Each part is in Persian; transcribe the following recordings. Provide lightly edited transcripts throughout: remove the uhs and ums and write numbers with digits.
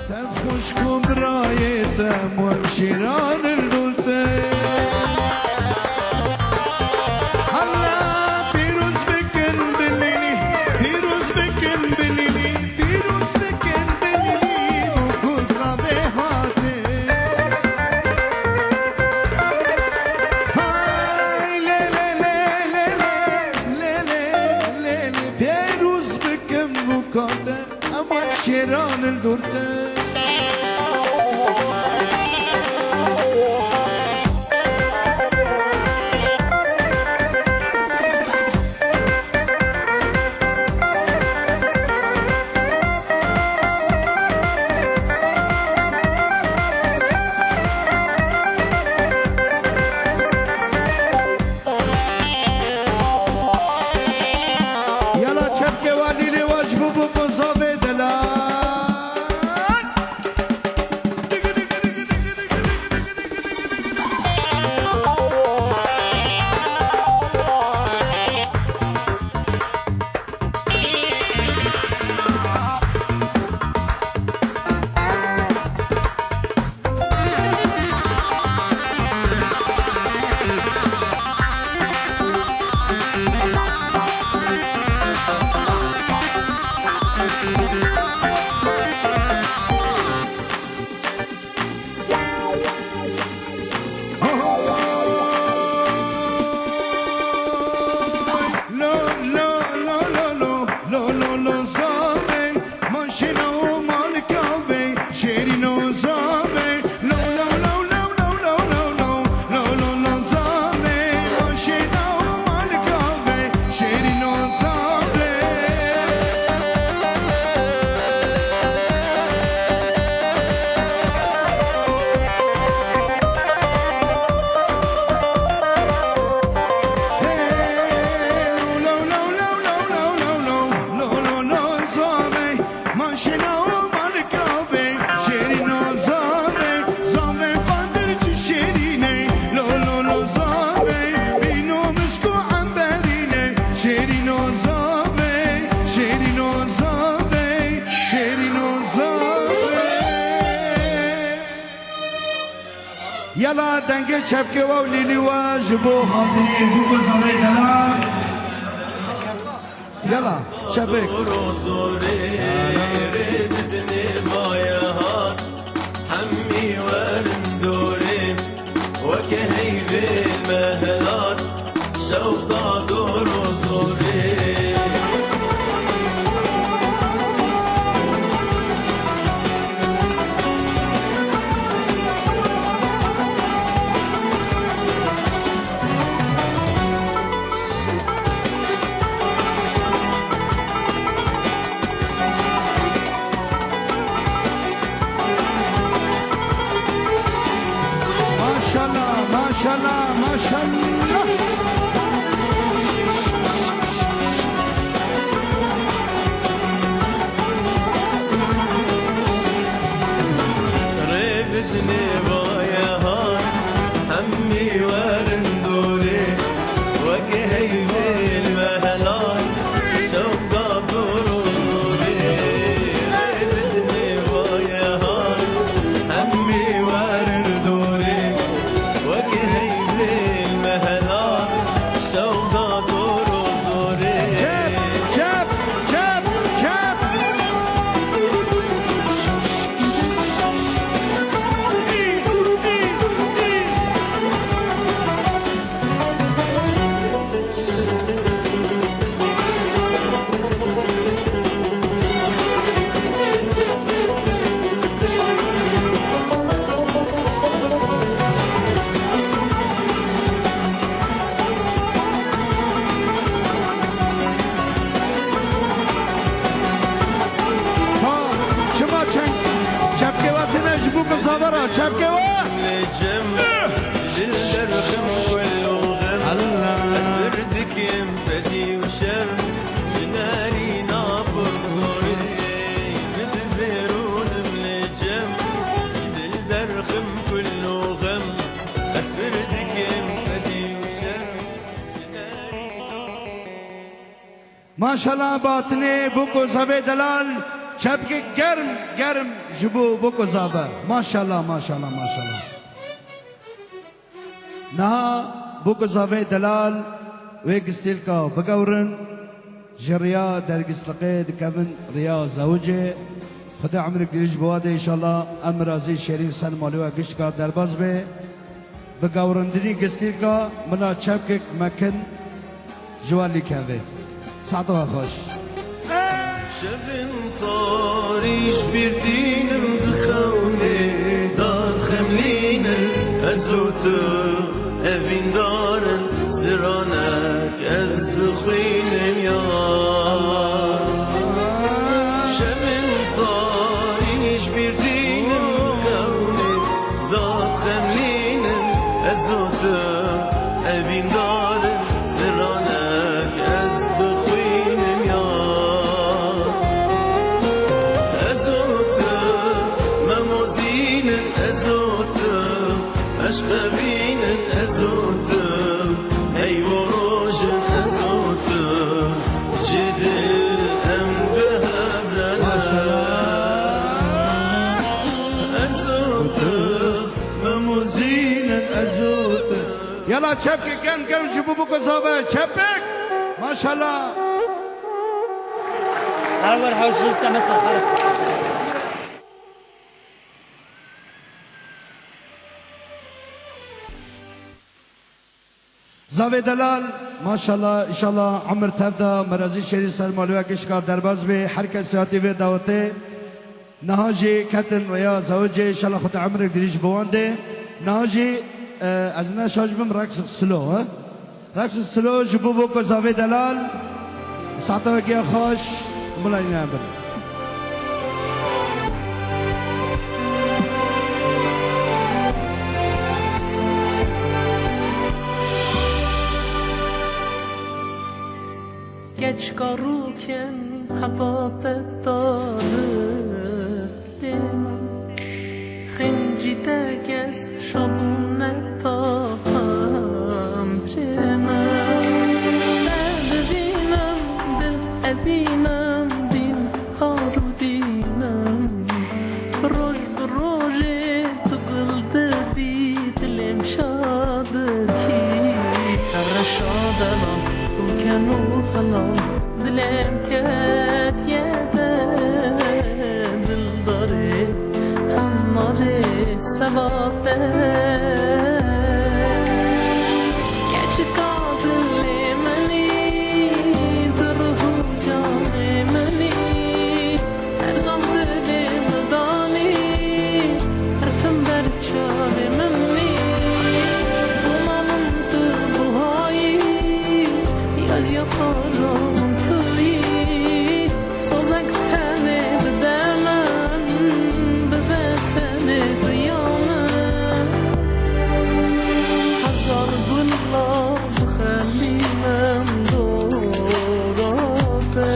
تفخشكم رايتم وشيران الدولتين هلا بيروز بكن بليني بيروز بكن بليني بيروز بكن بليني وكوزا بهاتي هاي ليلي ليلي ليلي ليلي بيروز بكن وكوزا أموال شيران الدولتين يلا دنگه چپکه و لیلی واجبو حاضرین بوکو زمین دلال يلا شبك حمي ورندوري وكهيب المهلات شوطة دور زوري ما شاء الله ما شاء الله ريبتني بايا هان همي ورندوري وكهيب المهلات شوقة دور زوري ريبتني بايا هان همي ورندوري وكهيب المهلات شوقة دور زوري جاب جاب جاب جاب صبرا شبكة نجم للرخم والوغم أسردك ينفدي وشر جناري نابر صوري مدبرون منجم للرخم كله غم أسردك ينفدي وشر جناري ما شاء الله باطني بوكو زبي دلال چپکی گرم گرم جبو بکو زابه ماشاءالله ماشاءالله ماشاءالله نه بکو زابه دلال ويقستيل كا بقورن جريا درقستقي دكمن ريا زوجي خدا عمرك ديش بواده ان شاء الله امرازي شيرين سن مالوا قشت كا درباز به بقورن دني قستيل كا منا چپكك مكن جوالي كاوه ساعتها خوش شبن طاريش بيردينم بخوني دار خملينم أزوت أبين دارن زرانك أزدخينم يا شبن طاريش بيردينم بخوني دار خملينم أزوت أبين دارن زرانك أزدخينم يا أشقبين أزوت أي وروج أزوت جدل أم بهبرنا أزوت مموزين أزوت يلا چپك كان كم جبو بكو زابه چپك ما شاء الله أول حوش مثلا خلق زاوی دلال ماشاءالله انشاءالله عمر تفدا مرازی شهری سرمالوی کشکار درباز به هر کس ساعتی و دعوته نهاجی کتن ریا زوجی انشاءالله خود عمر دریش بوانده نهاجی از نشاج بم رقص سلو رقص سلو جبو بو کو زاوی دلال ساعتا کی خوش مولای نبر Geç karıken habatet dağıldım Khincide gez şabunet tağam cemem Derdinem dil ebinem din harudinem Roj broje tıgıldı di dilim şadı ki Çarra şadalam كانوا حلال دلم كات يا دل داري حناري سباته كاتش قادل مني درهو جاني مني ارغم دلم داني حرفم برچار مني بلانم تبهاي از یخارم تویی سازک تنه بده من بده تنه ریانم هزار گلا بخلیمم دوراته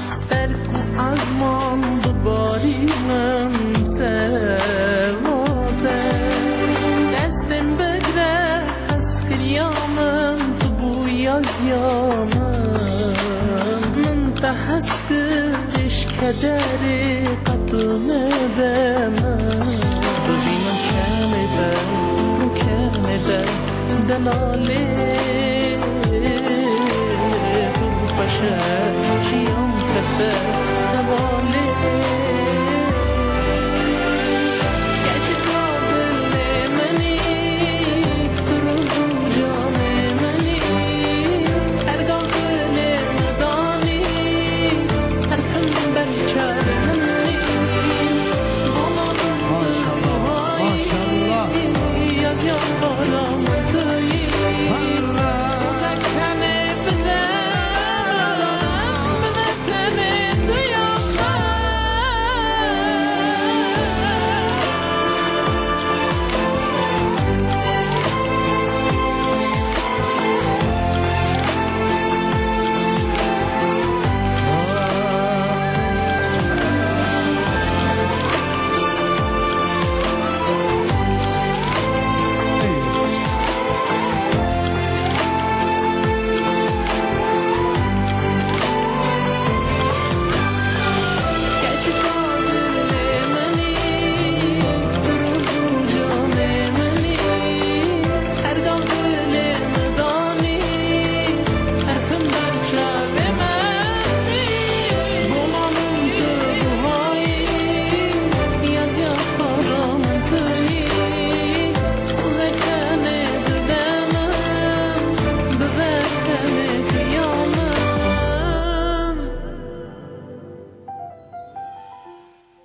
سترکو ازمان بباریمم سواده دستم بگره از کریامم yazyanım Münteheskiriş kederi katım edemem Bugünüm kemede delali Turbaşa şiyam kefe tevali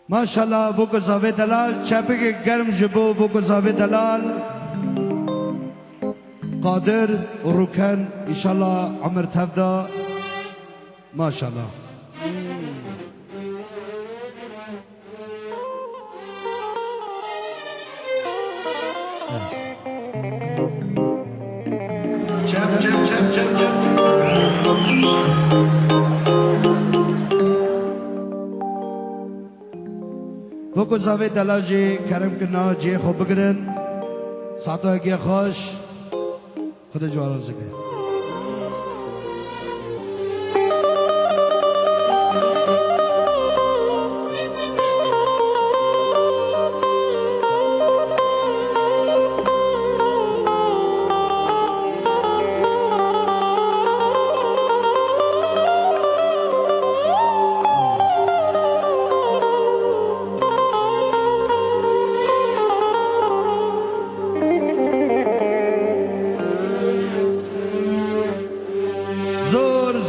ماشاءالله بو گزاوه دلال چپک گرم جبو بو گزاوه دلال قادر روکن انشالله عمر تفدا ماشاءالله چپ چپ چپ چپ چپ بو گزاوه دلال جی کرم کنا جی خوب بگرن ساعتا اگه خوش خدا جواران زکه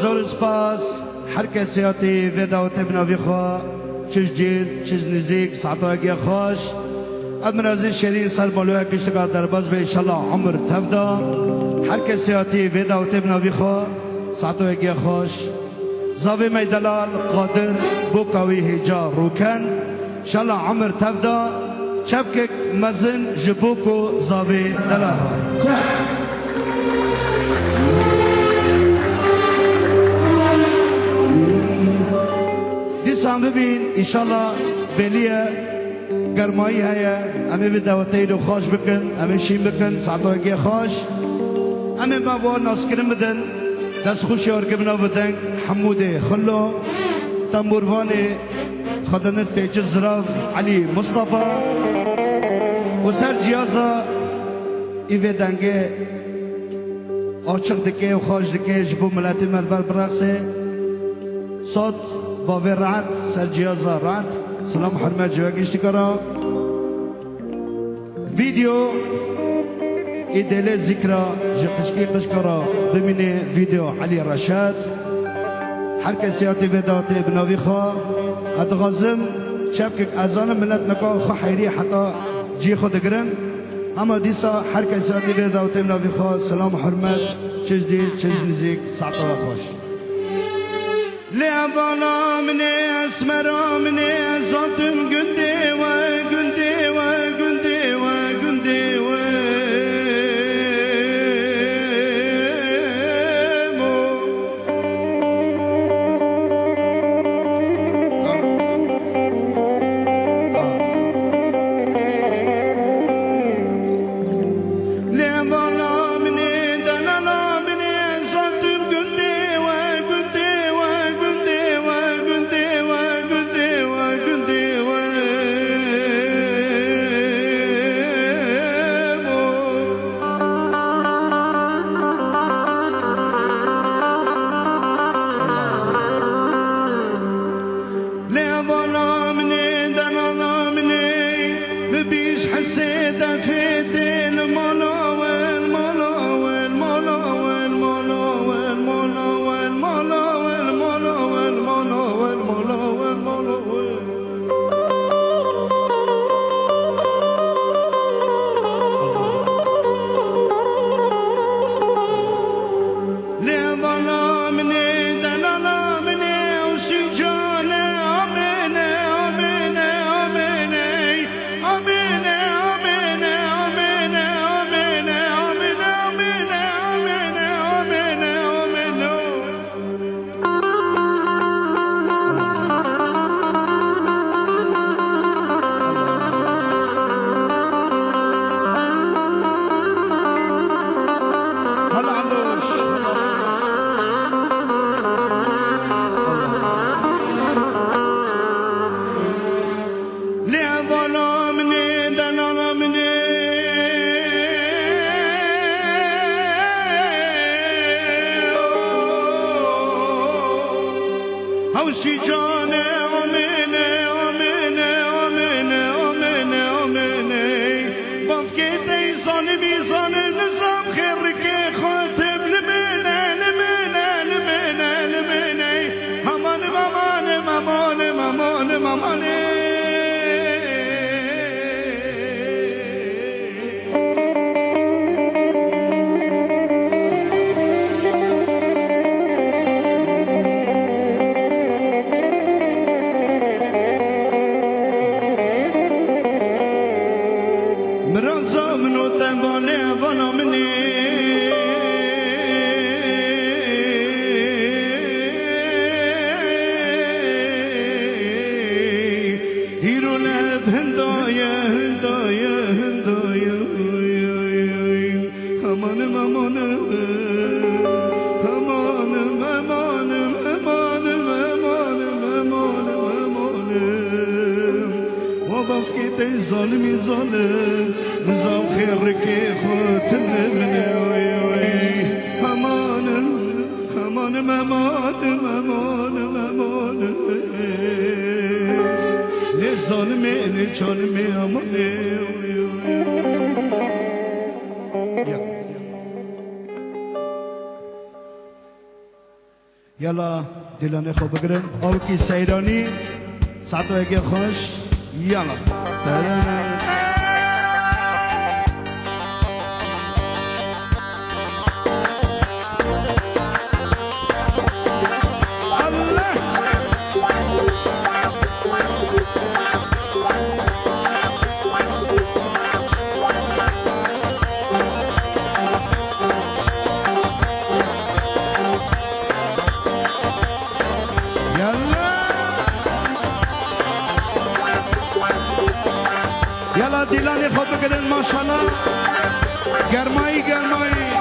زور سپاس هر کسی آتی و دعوت بناوی خواه چش جیل چش نزیک ساعتا اگه خوش امرازی شیرین سر مالوه کشتگاه درباز به انشالله عمر تفدا هر کسی آتی و دعوت بناوی خواه ساعتا اگه خوش زاوی میدلال قادر بوکاوی هجا روکن انشالله عمر تفدا چپکک مزن جبوکو زاوی دلال دیسان ببین انشالله بلیه گرمایی هیا همه به دعوتی رو خوش بکن همه شیم بکن ساعتا اگه خوش همه ما با ناسکرم بدن دست خوشی ارگمنا بدن حمود خلو تنبوروان خدنت پیچ زراف علی مصطفى و سر جیازا ایوه دنگه آچق دکه و خوش دکه جبو ملتی ملبر برقصه صوت باوی رعد سر جیازا رعد سلام حرمت جواگشتی کرا ویدیو ایدل ذکرى جقشکی قشکرا ببینه ویدیو علی رشاد هر کسی آتی وداتی بناوی خواه ادغازم چپکک ازان ملت نکا خو حیری حتی جی خود گرن اما دیسا هر کسی آتی وداتی بناوی خواه سلام حرمت چش دیل چش نزیک ساعتا خوش لعبانا مني اسمرا مني صوتم قندي وقندي وقندي وقندي لعبانا مني دلالا مني صوتم قندي وقندي حسيت فيت المولا والمولا والمولا والمولا والمولا والمولا والمولا والمولا والمولا والمولا لظلا مني دللا مني وسجاني امين امين امين امين امين امين امين امين امين امين امين هلا عندوش لعبنا مني دلنا مني هوسي جاني امين امين امين امين امين بفكيتي صانبي صان النظام خيرك خاتم لمنا لمنا لمنا لمنا همان مامان مامان مامان مامان هندايا هندايا هندايا أمانم أمانم أمانم أمانم أمانم أمانم أمانم أمانم وبفكت ظالمي ظالم نظام خيرك خوتم من أمانم أمانم أمانم أمانم أمانم ظالمي ظالمي أمانم يلا دلانه خوب بگرن آل کی سیرانی ساعتو اگه خوش يلا يلا دلاني خوب بگرن ما شاء الله گرمایی گرمایی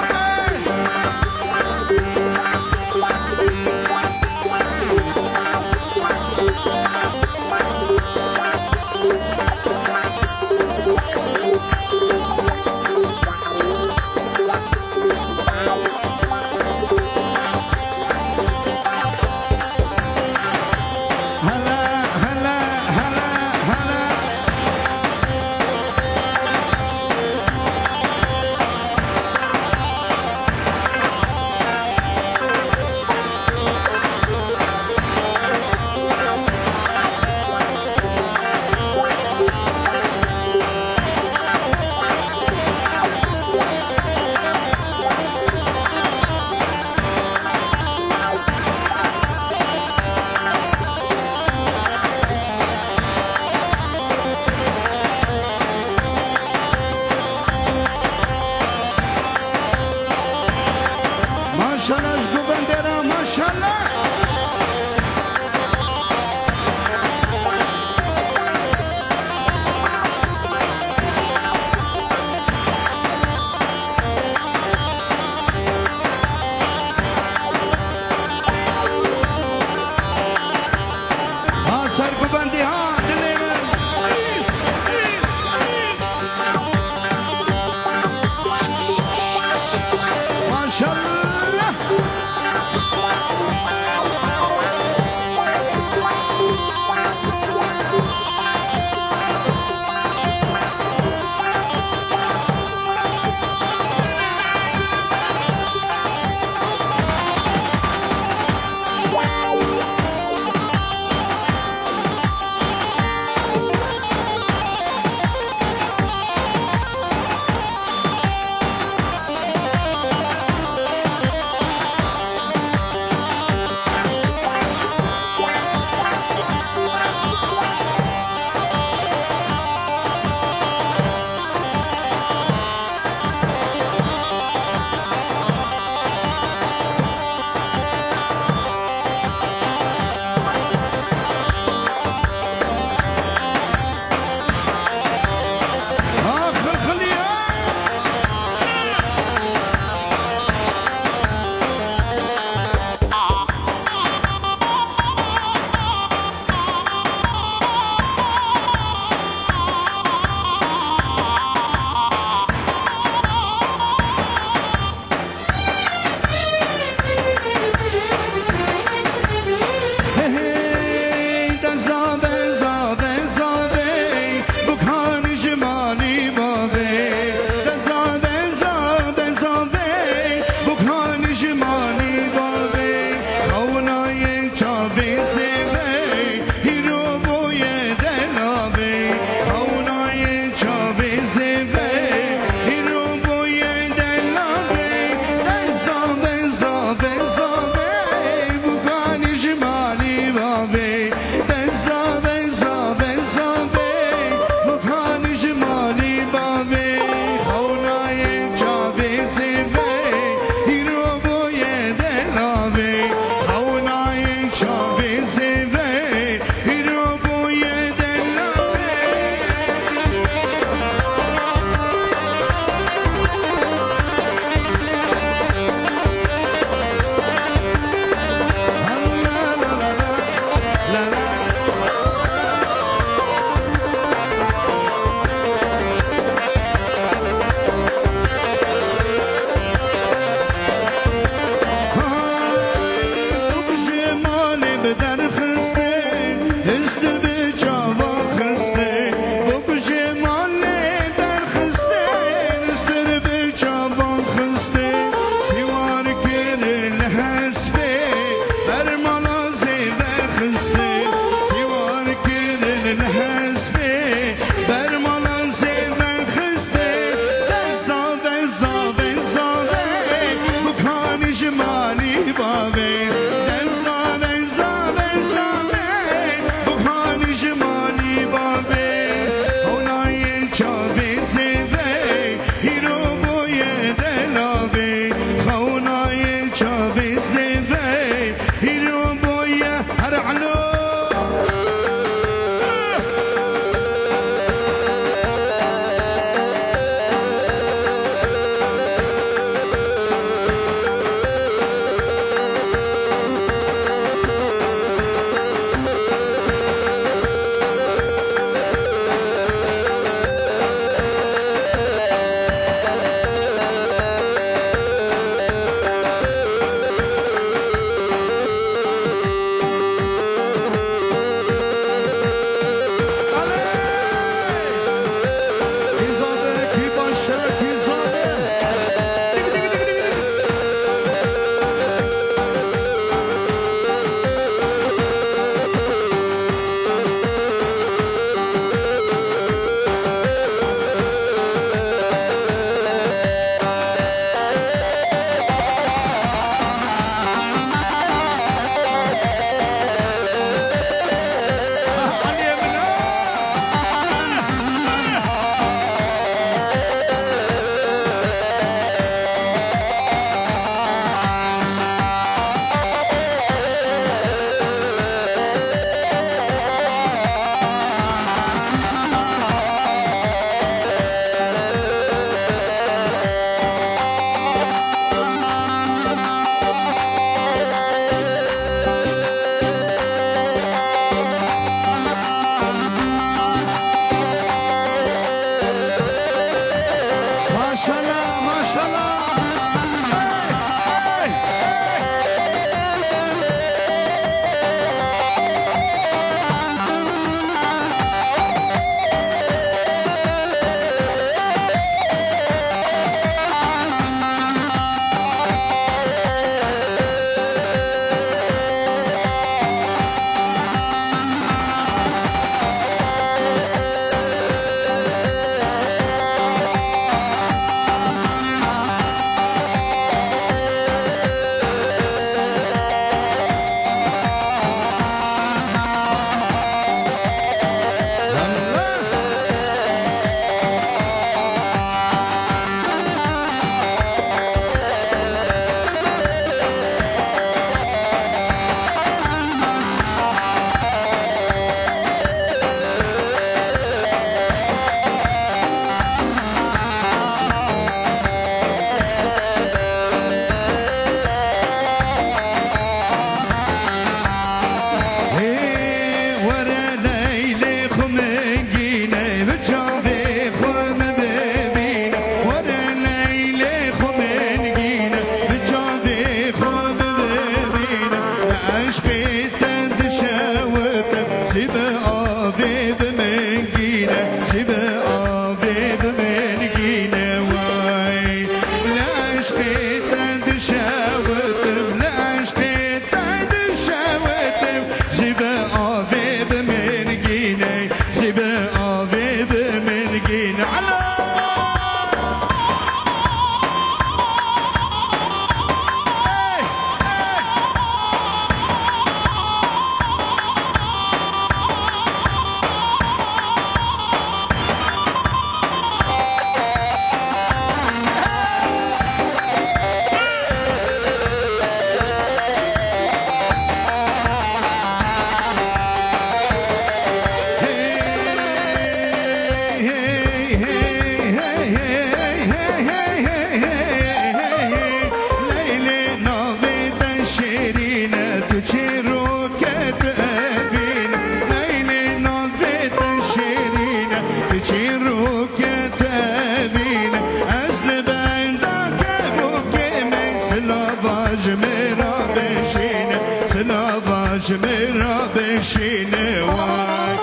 تشيرو كتابين أزل بندك بوكيمي سلافاج ميرا بشين سلافاج ميرا بشين واي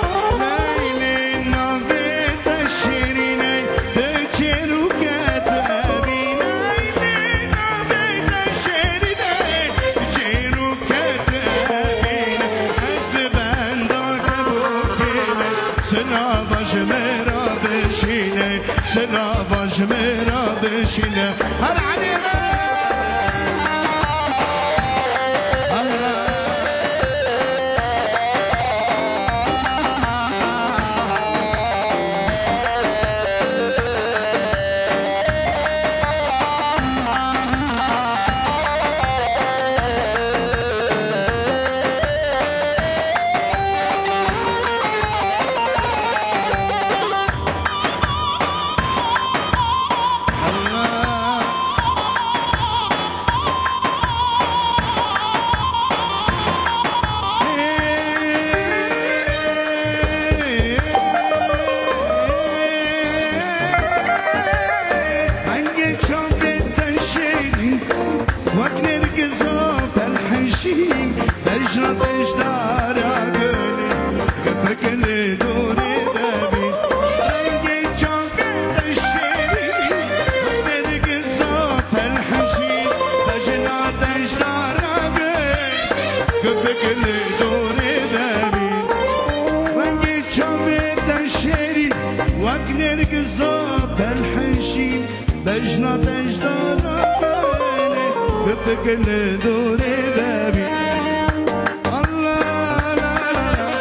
ليلي نافيت الشيريني تشيرو كتابين ليلي نافيت الشيريني تشيرو كتابين أزل بندك بوكيمي سلافاج ميرا بشين سلافاج ميرا بشين هر عليها بجنا تجدارا كوني ببكل دوري بابي الله لا لا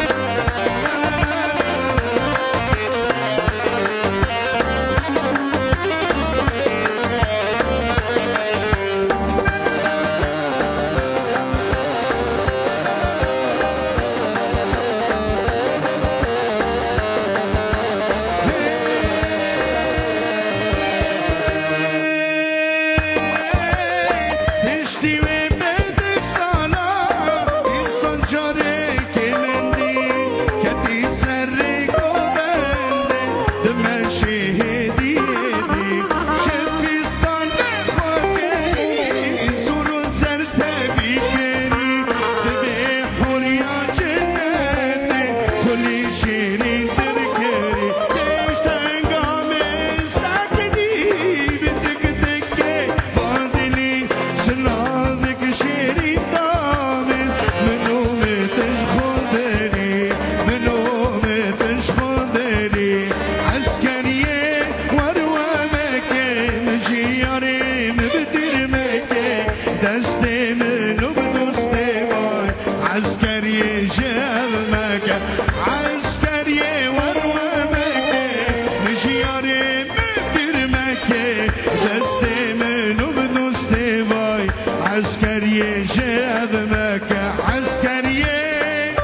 عسكرية جاب مكة عسكرية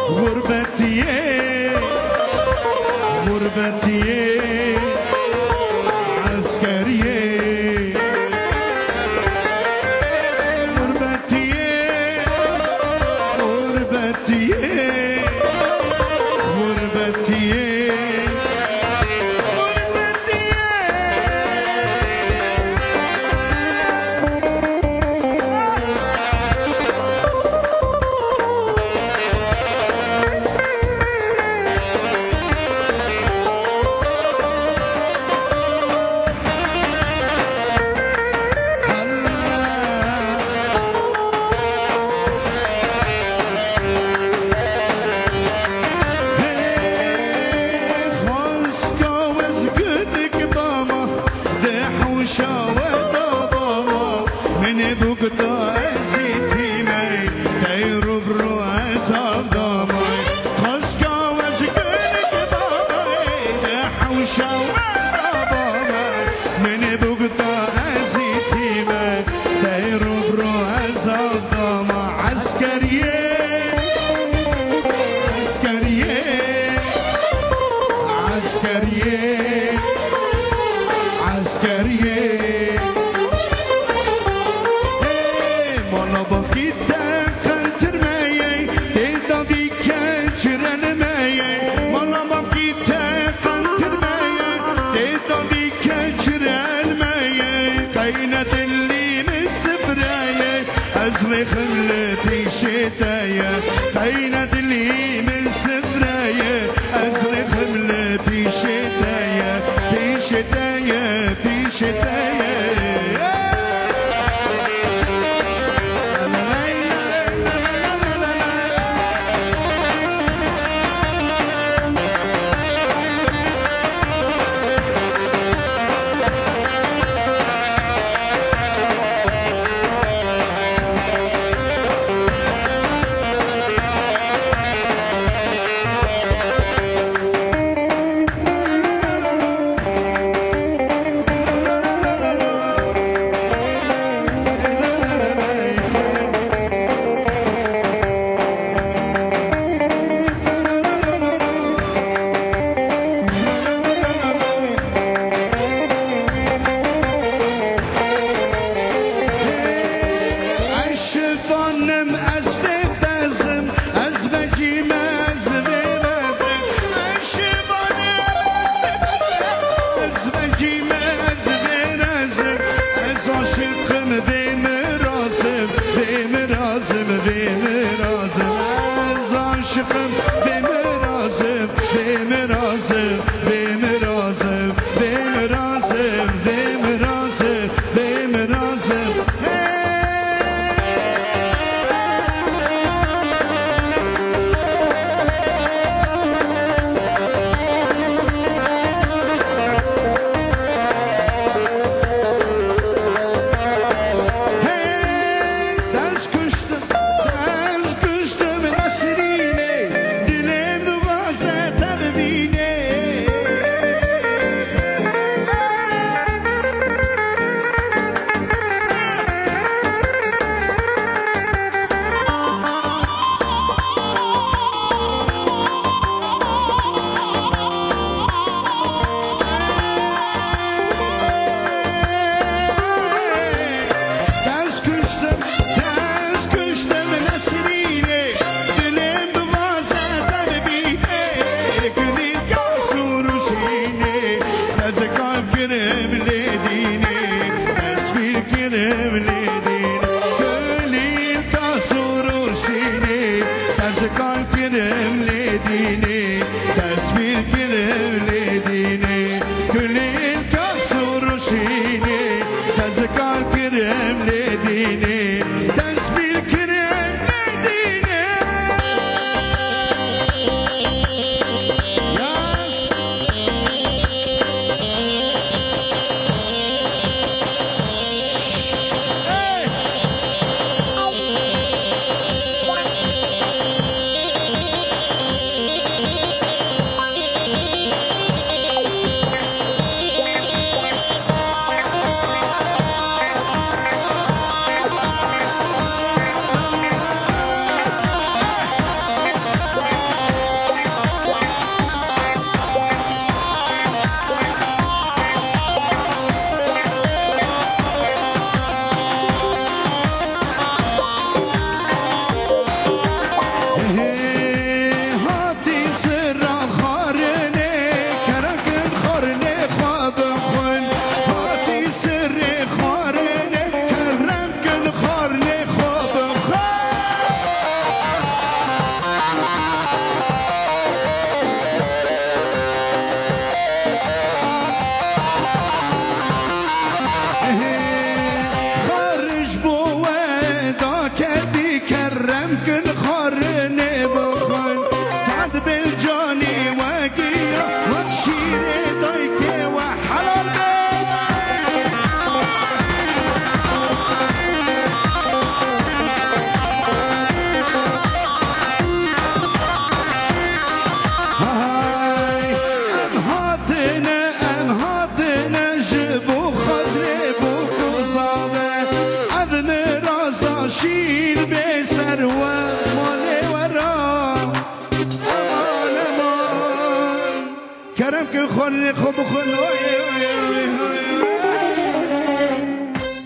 غربتية غربتية عسكرية غربتية غربتية غربتية Mala bafkite أزرخ ملتي شتايا عين دلي من سفرايا أزرخ ملتي شتايا في شتايا في شتايا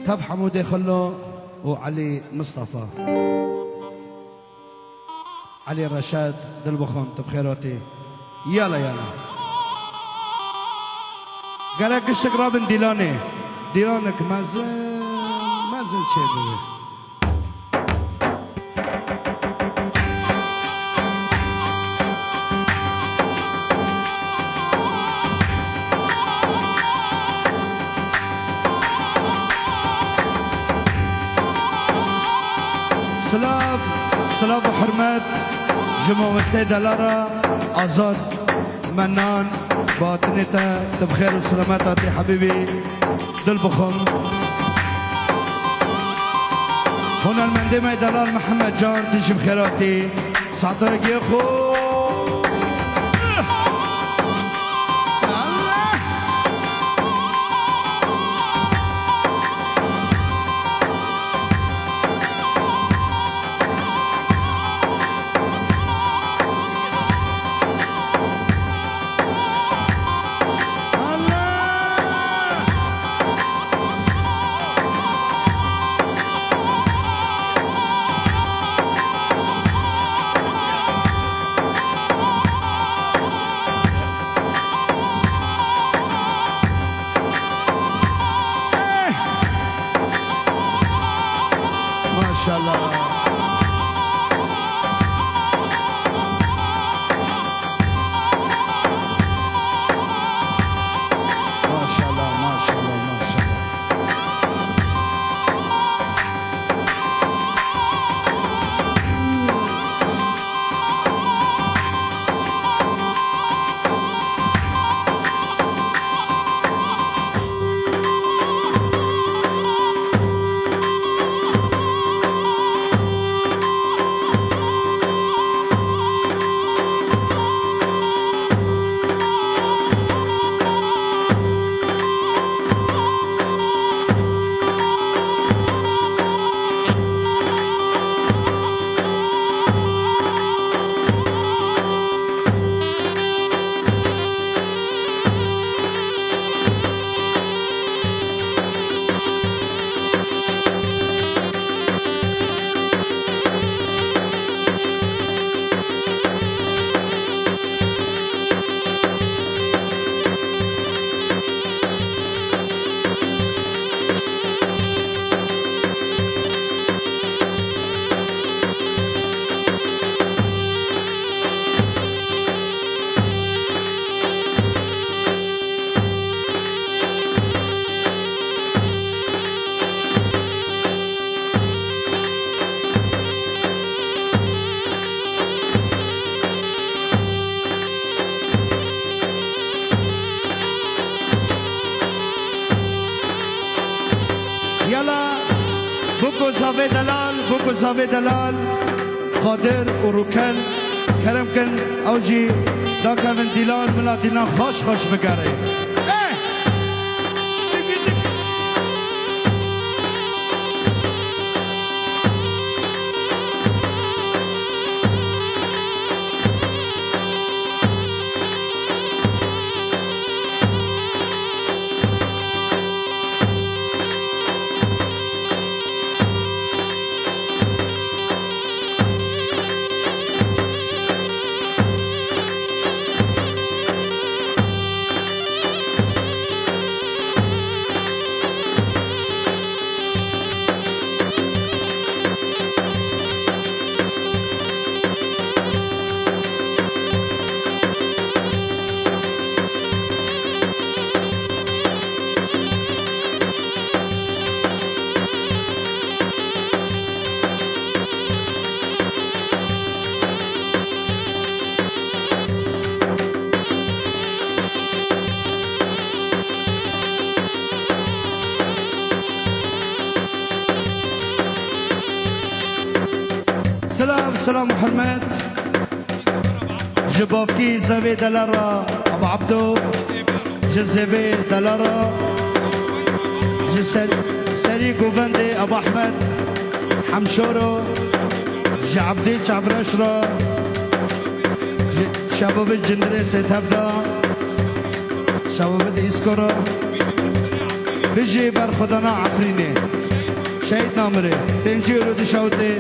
تب حمودي خلو وعلي مصطفى علي رشاد دلبخون تب خيراتي يلا يلا قالك اشتقرابن ديلاني ديلانك مازن شيء حرمت جمع مستي دلارا آزاد منان باطنتا تبخير وسلاماتي حبيبي دل بخم هنا المندمة دلال محمد جان تجي بخيراتي ساعتك يا خو ما شاء الله ما شاء الله ما شاء الله ما شاء الله يلا بوكو زاوي دلال بوكو زاوي دلال قادر وروكن كرمكن اوجي داكا من دلال ملا دينا خوش خوش بقاري سلام سلام محمد جبافكي زاوي دلارا ابو عبدو جزيبي دلارا سري قوفندي ابو احمد حمشورو جعبدي جعبرشرا شباب الجندري ستفدا شباب اسكورا بيجي برخدنا عفريني شهيد نامري تنجي ورودي شوتي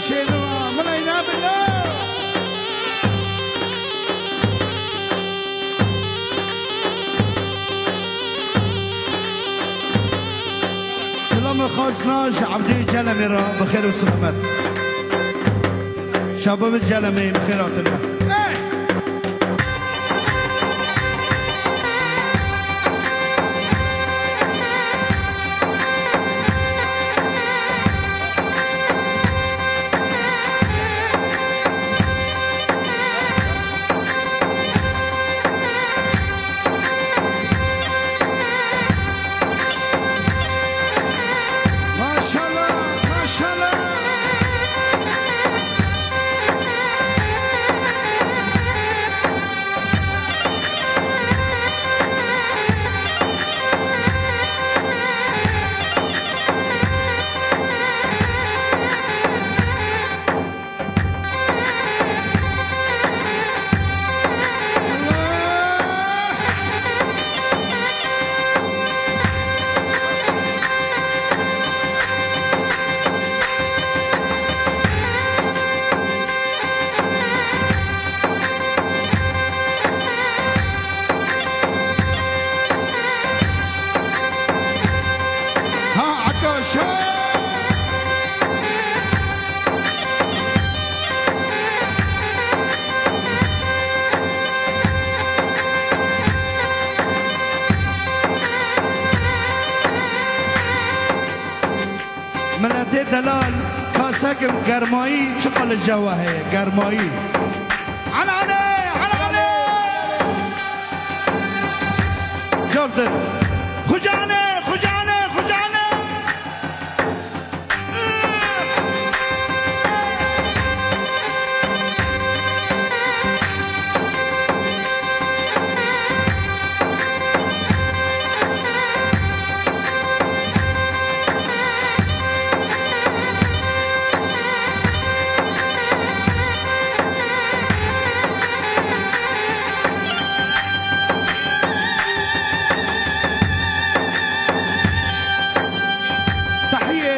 شيروا ملاينا بالله سلام خاصناش عبدي جلمي را بخير وسلامات شباب الجلمي بخيرات الله ما شاء الله ما شاء الله ها عكاش ها ملتي دلال خاصك گرمایی چقل الجو هي گرمایی على علي جوردن خجانه خجانه خجانه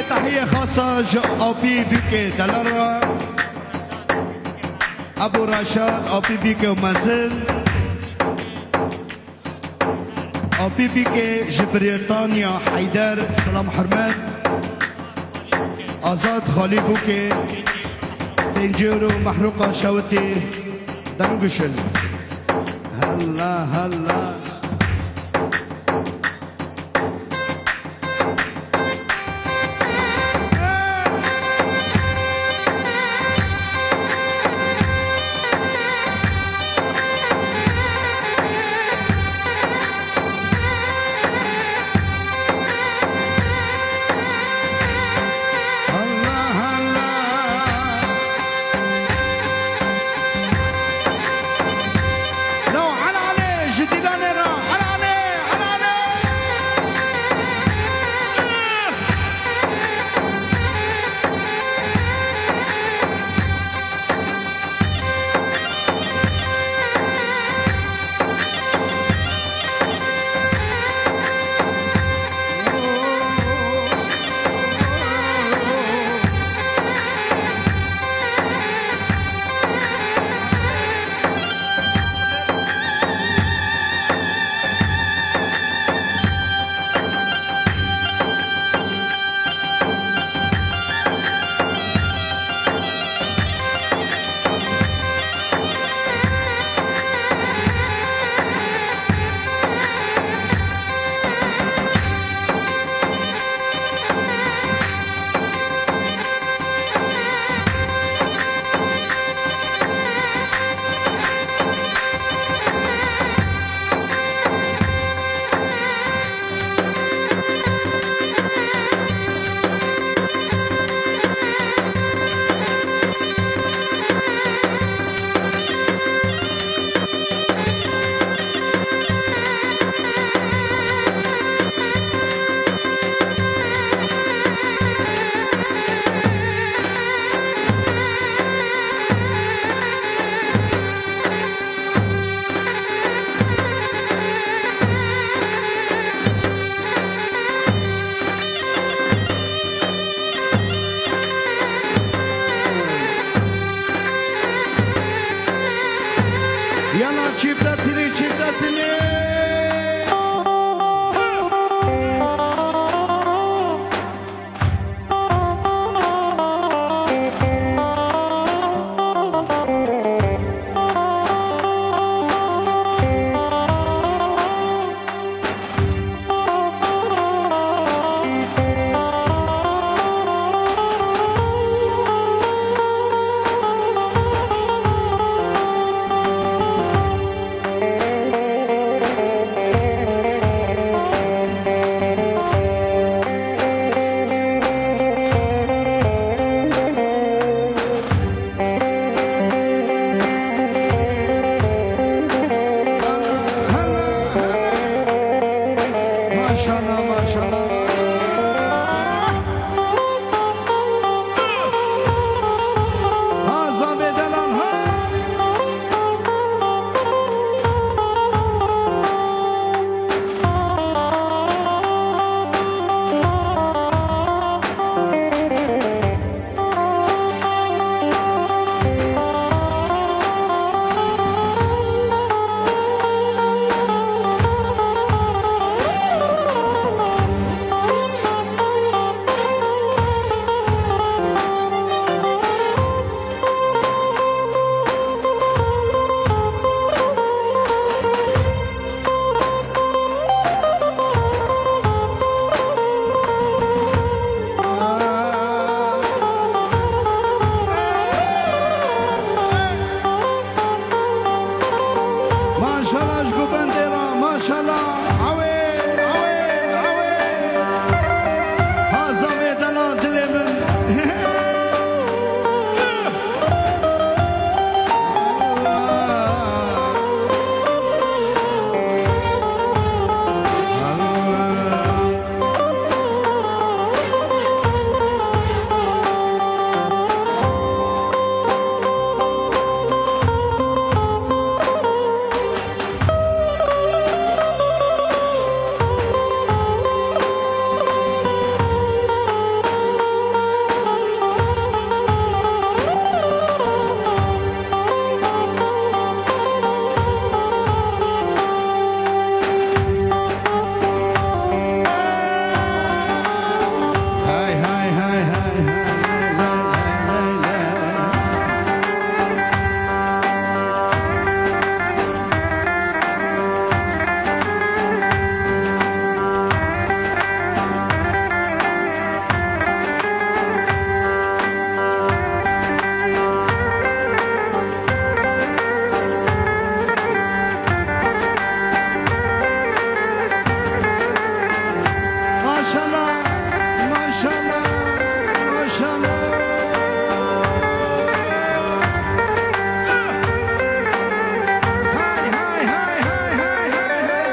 تحية خاصة أو بي بيكي دلارا أبو رشاد أو بي بيكي ومازن أو بي بيكي جبريطانيا حيدر سلام حرمات آزاد خالي بوكي بنجيرو محروقة شوتي دنقشل هلا هلا لو على جديدان شاء الله ما شاء الله ما شاء الله هاي هاي هاي هاي هاي هاي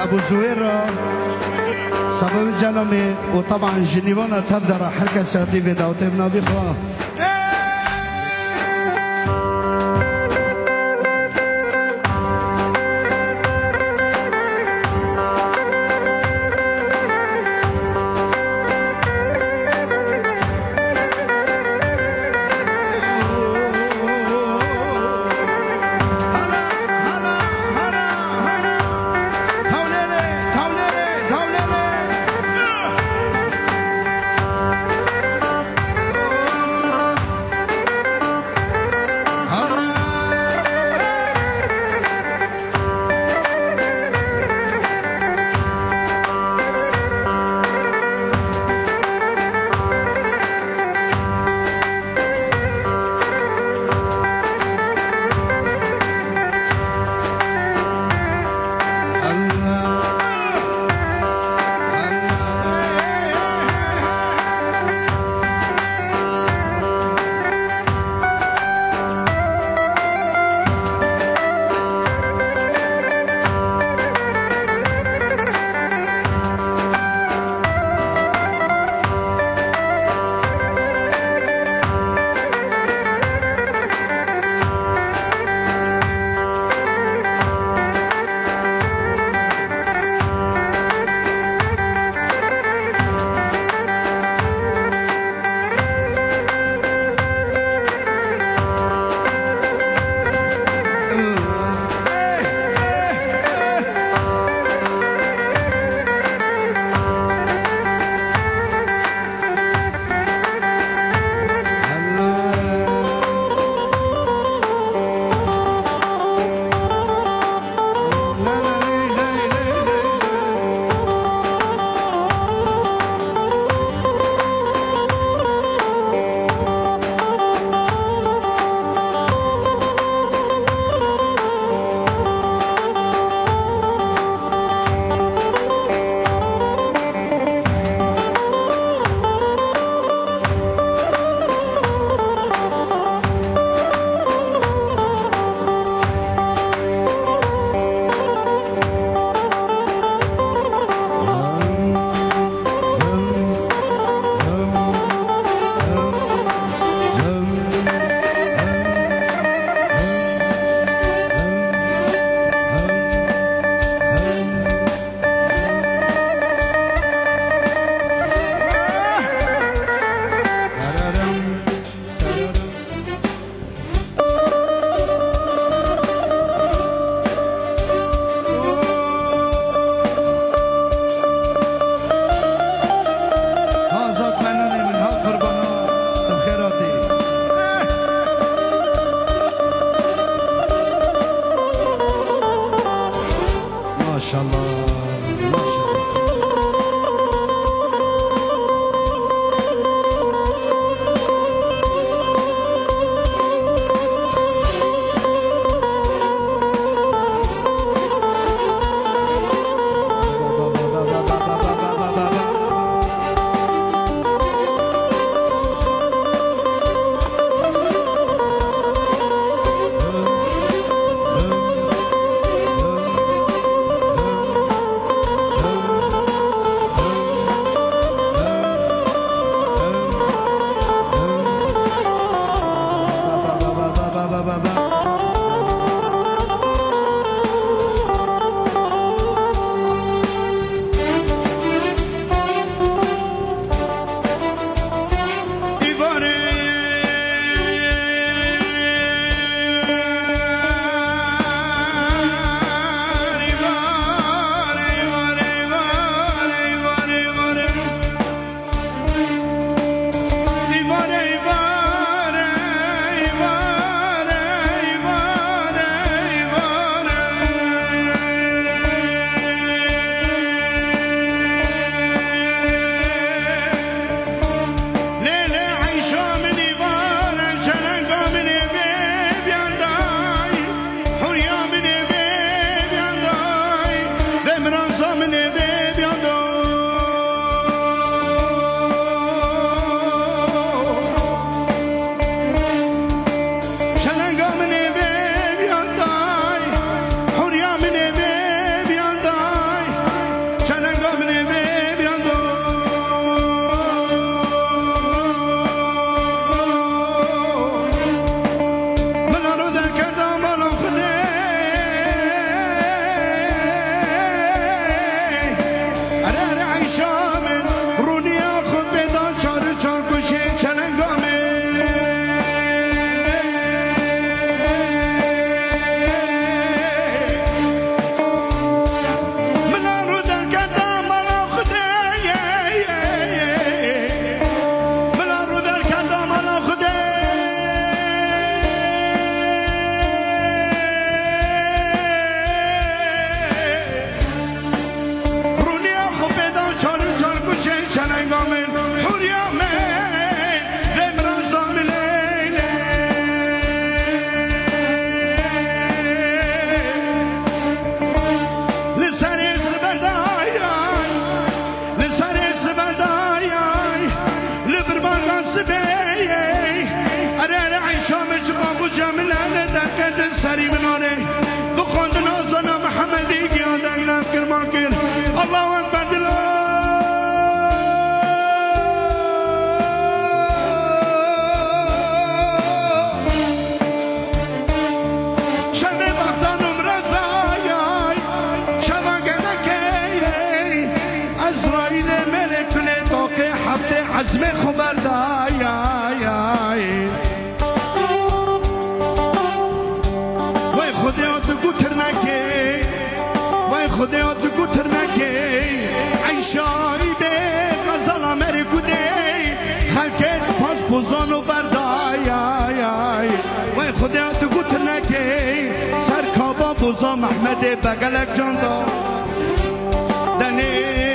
ابو زويرة سبب جنمي وطبعا جنيوانا تفدر حركة سعودية في دعوتنا بخوا خوشا من انا دکت سری مناره بخوند نازانا محمدی که آدم نف کرمان کر الله اکبر دلا شب وقتانم رزایای شب گدکی ازرائیل ملک لطاقه هفته عزم خبردای خدایات گوتر نکی عیشایی به غزل امر گودی خلکت فاز پوزان و بردای وای خدایات گوتر نکی سرکابا بوزا محمد بگلک جان دا دنی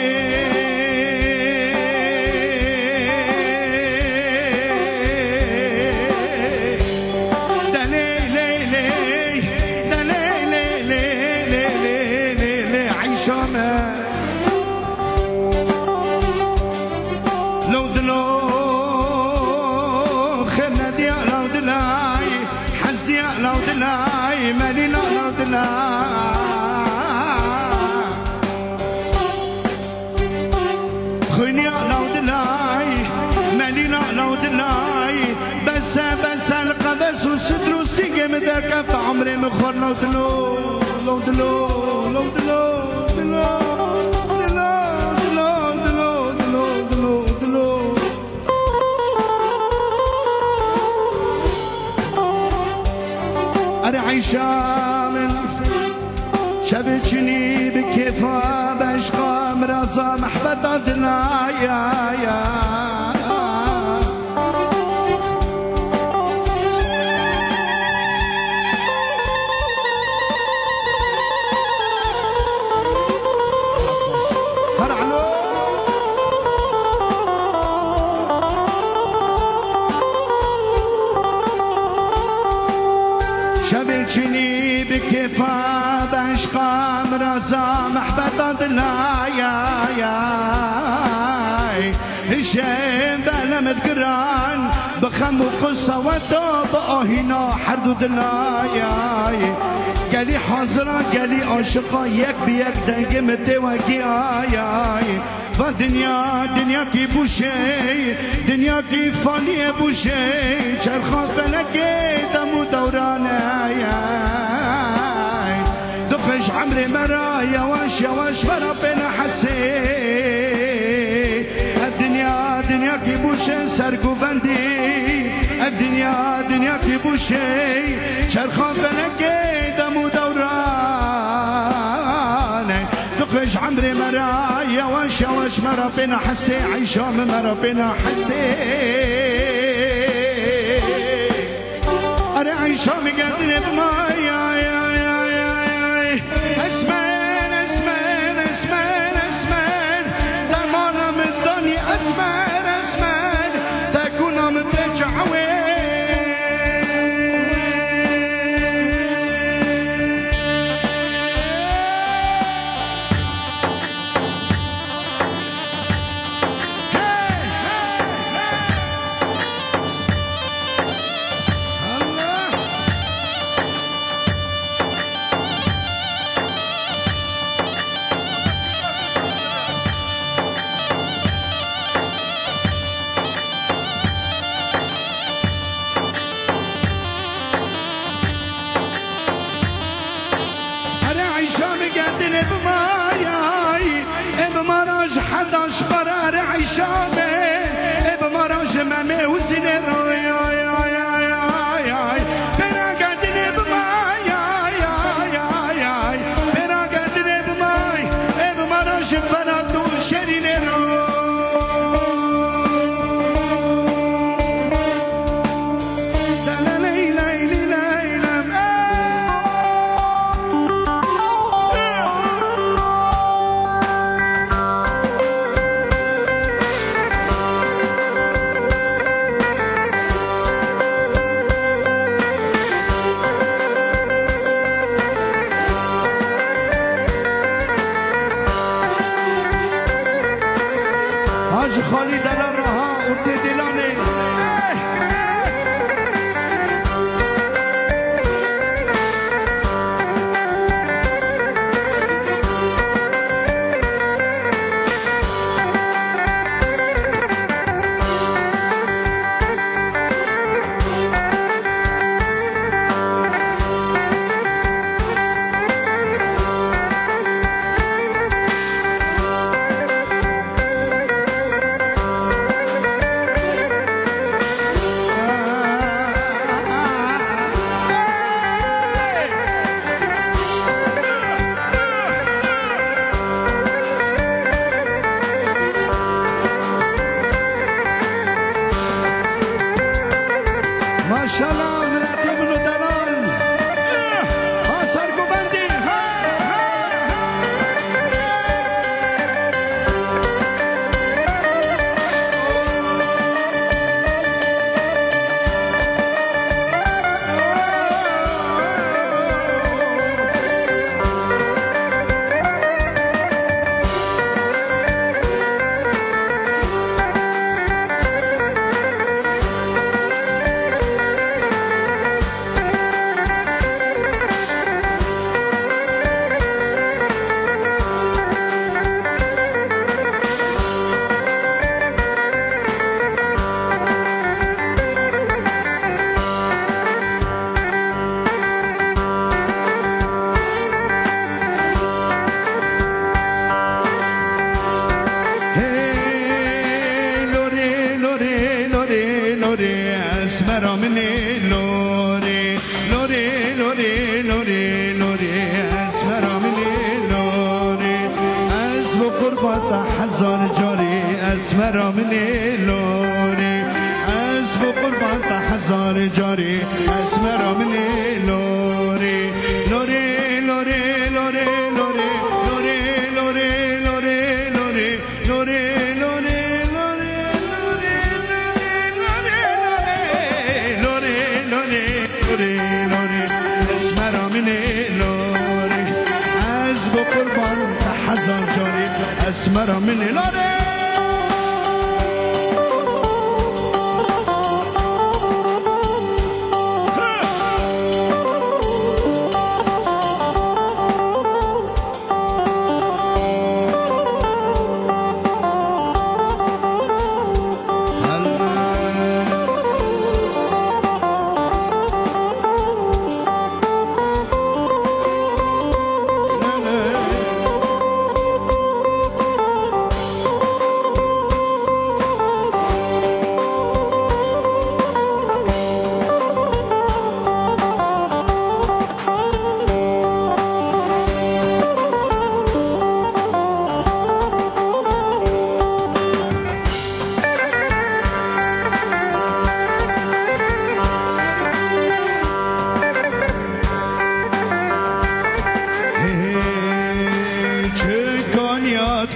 بس القبس والصدر والسيقة مذاك في عمري مخور لو دلو لو دلو لو دلو دلو دلو دلو دلو دلو دلو أنا عيشة من شبتشني بكيفها بشقى مرازة محبة عدنا يا شبتشني بكيفها بشقى مرازة محبة عدنا يا الشيب بلا مذكران بخم وقصة وتوب هنا حردودنا يا قالي حاضرة قالي عاشقة يك بيك دنگ متوقي يا دنیا کی بوشي دنیا کی فاني بوشي چرخان فلكي دمو دورانه دخش عمري مرا يواش مرا بين حسي الدنيا کی بوشي سرقو بندي الدنيا کی بوشي چرخان فلكي دمو دورانه دقش عمري مرا يواش مرا بين حسي عيشام مرا بين حسي أري عيشام قدر بماي اسمان دمانا من الدنيا اسمان تكون من بجعوي بمراج حداش قرار عيشامي بمراج مامي وزيني بنا قادني بماي بنا قادني بماي بمراج فرادو شريني شاء الله مراتب منو دلال ها سرگو بندی اسمرا منی لوری لوری لوری لوری لوری اسمرا منی لوری از و قربات هزار جاری اسمرا منی لوری از و قربات هزار جاری اسمرا منی لوری لوری لوری لوری لوری لوری لوری لوری لوری قربان هزار جاری اسمرا منی لوری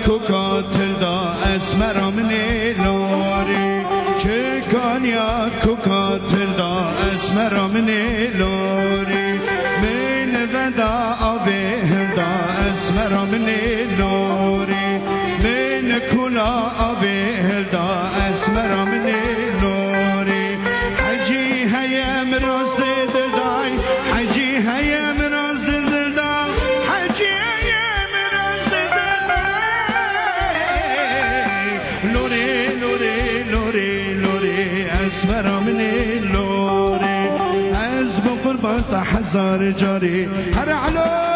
کوکاتل دا اسمرا منی لوری چه کانیات کوکاتل دا اسمرا منی لوری من ودا آبه دا اسمرا منی لوری من کلا آبه دا اسمرا منی لوری حجی هیم راست دل دای حجی هیم راست دل دای حجی اسمرا منی لوری از با قربان هزار جاری هر علو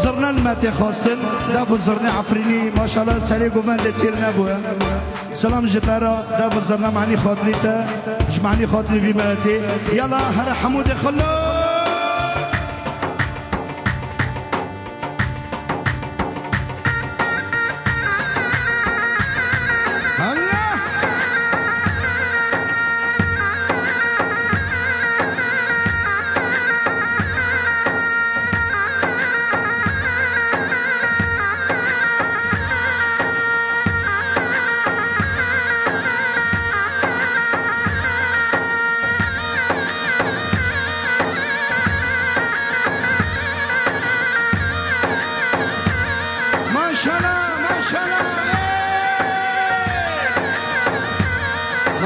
زرنا الماتي خاصن دافو زرنا عفريني ما شاء الله سري قومان لتير نبوه سلام جتارا دافو زرنا معني خاطريتا مش معني خاطري في ماتي يلا هلا حمود خلو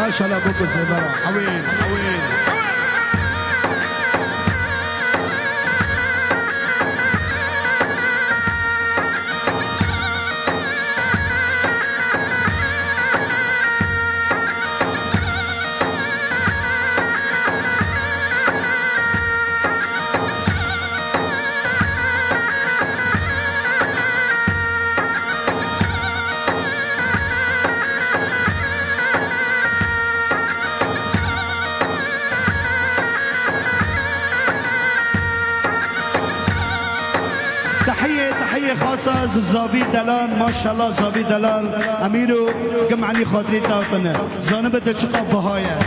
ما شاء الله بوكو زبرة حوين حوين تحية خاصة زاوی دلال ما شاء الله زاوی دلال أميرو جمعني خاطري تاوتنا زانبة چقا بهاية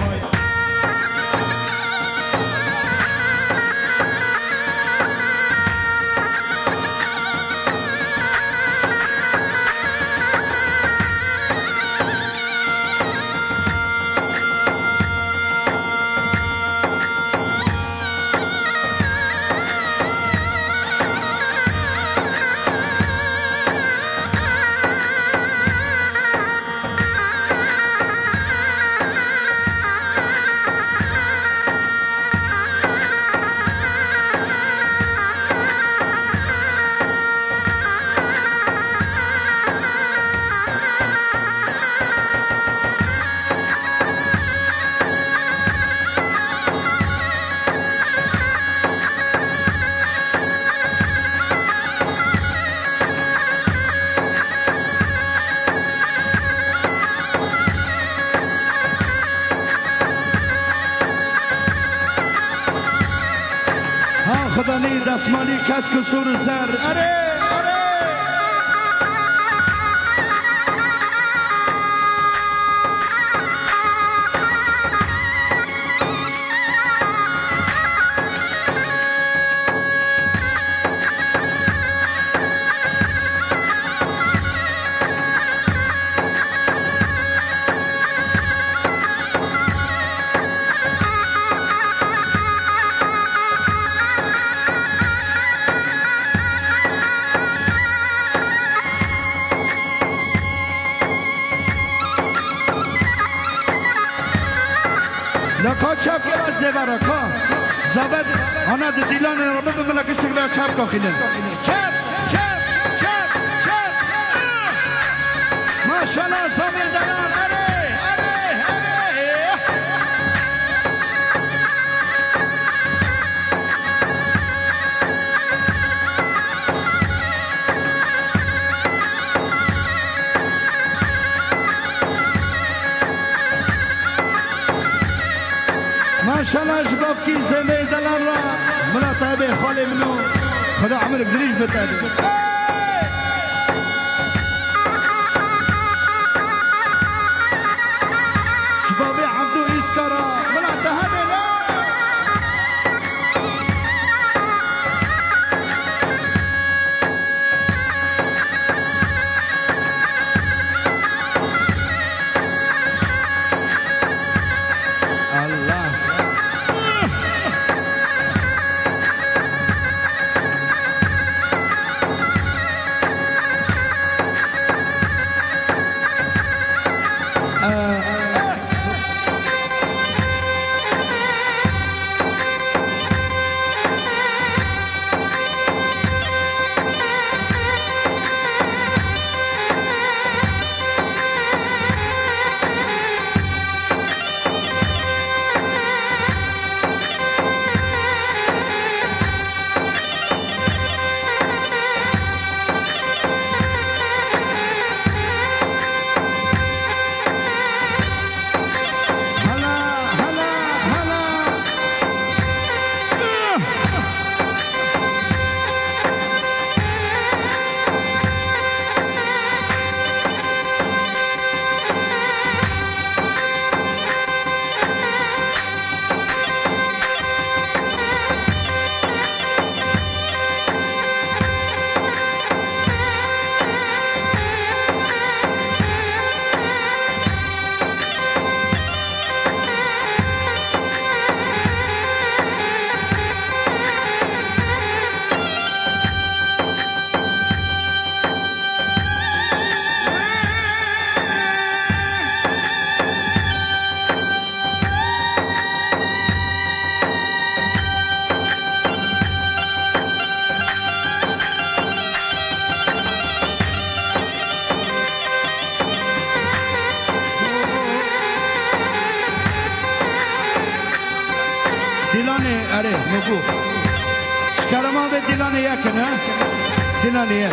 خدانی دستمالی کسک سور زر اره اره لکا چپ که از زیوره کا زبد آنا دیلان ربه به ملکش تکلا چپ کا خیلن چپ چپ چپ چپ ماشالله زمین دلان اره اره اره ماشاءالله شباب کی زمین دلان را ملا طيبه خاله منو خدا عمرك دريج بتادي شبابي عبدو اسكرا ملا تهدي لا الله نگو شکرما به دیلان یک نه دیلان یک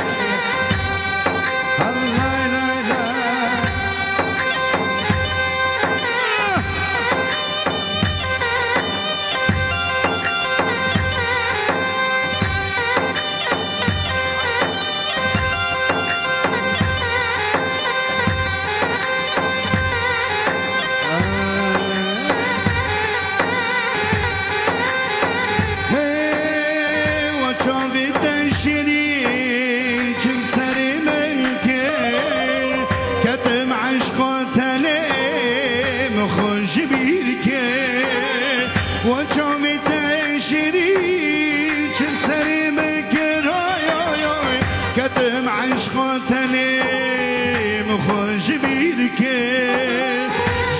خوش بیر که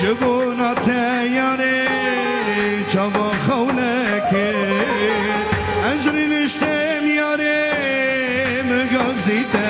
جبونا تیاره چاوا خونه که اجری نشتم یاره مگازیده